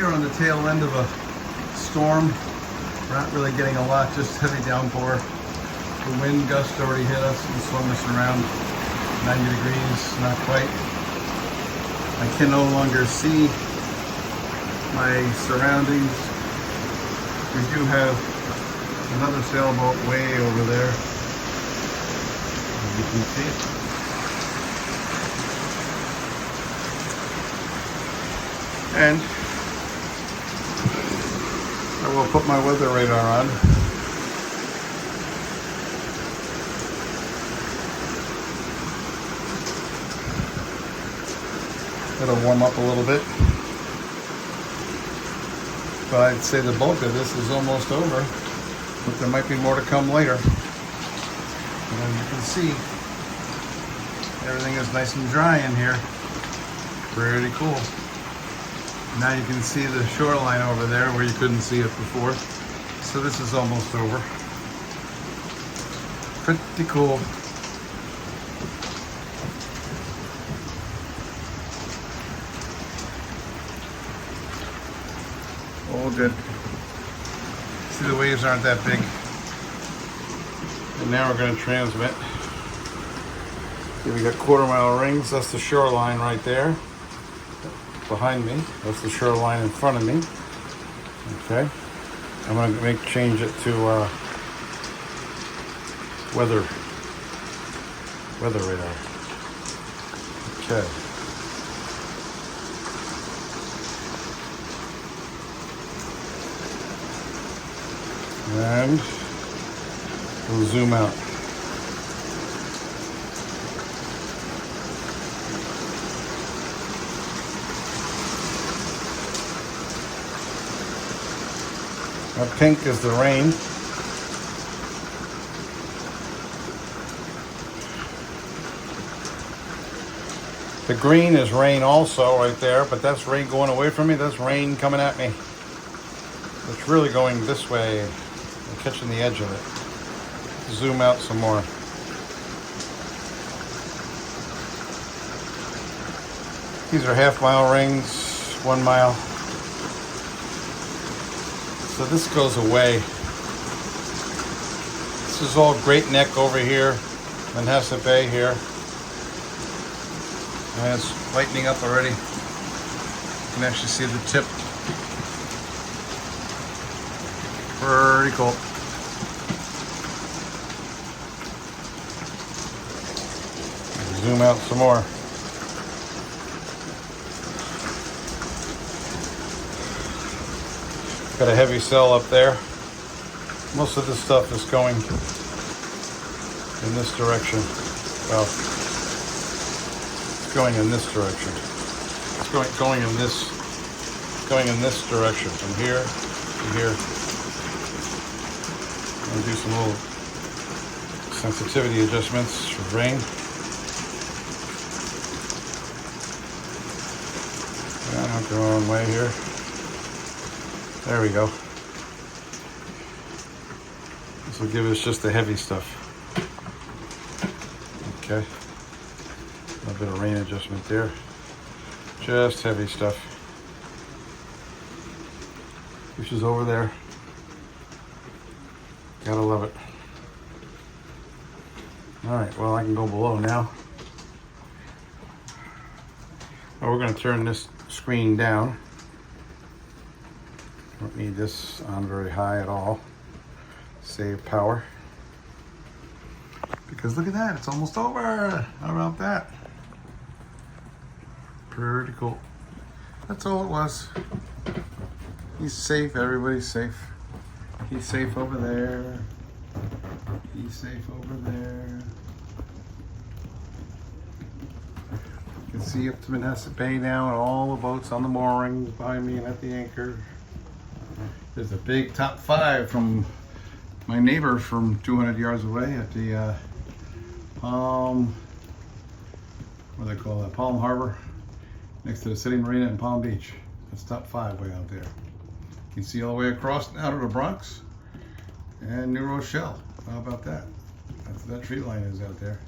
are on the tail end of a storm. We're not really getting a lot, just heavy downpour. The wind gust already hit us and swung us around 90 degrees, not quite. I can no longer see my surroundings. We do have another sailboat way over there, as you can see. And I will put my weather radar on. It'll warm up a little bit. But I'd say the bulk of this is almost over, but there might be more to come later. And as you can see, everything is nice and dry in here. Pretty cool. Now you can see the shoreline over there where you couldn't see it before. So this is almost over. Pretty cool. All good. See, the waves aren't that big. And now we're going to transmit. Here we got quarter-mile rings. That's the shoreline right there. Behind me. That's the shoreline in front of me. Okay. I'm going to change it to weather radar. Okay. And we'll zoom out. That pink is the rain. The green is rain also right there, but that's rain going away from me. That's rain coming at me. It's really going this way. I'm catching the edge of it. Zoom out some more. These are half-mile rings, 1 mile. So this goes away. This is all Great Neck over here, Manhasset Bay here. And it's lightening up already. You can actually see the tip. Pretty cool. Zoom out some more. Got a heavy cell up there. Most of this stuff is going in this direction. Well, it's going in this direction. It's going in this direction from here to here. I'm gonna do some little sensitivity adjustments for rain. Yeah, I'll go one way here. There we go. This will give us just the heavy stuff. Okay. A little bit of rain adjustment there. Just heavy stuff. Which is over there. Gotta love it. All right, well, I can go below now. Well, we're gonna turn this screen down. Don't need this on very high at all. Save power. Because look at that, it's almost over. How about that? Pretty cool. That's all it was. He's safe, everybody's safe. He's safe over there. He's safe over there. You can see up to Manhasset Bay now and all the boats on the moorings behind me and at the anchor. There's a big top 5 from my neighbor from 200 yards away at the Palm, what do they call that? Palm Harbor, next to the City Marina in Palm Beach. That's top 5 way out there. You can see all the way across now to the Bronx and New Rochelle. How about that? That's what that tree line is out there.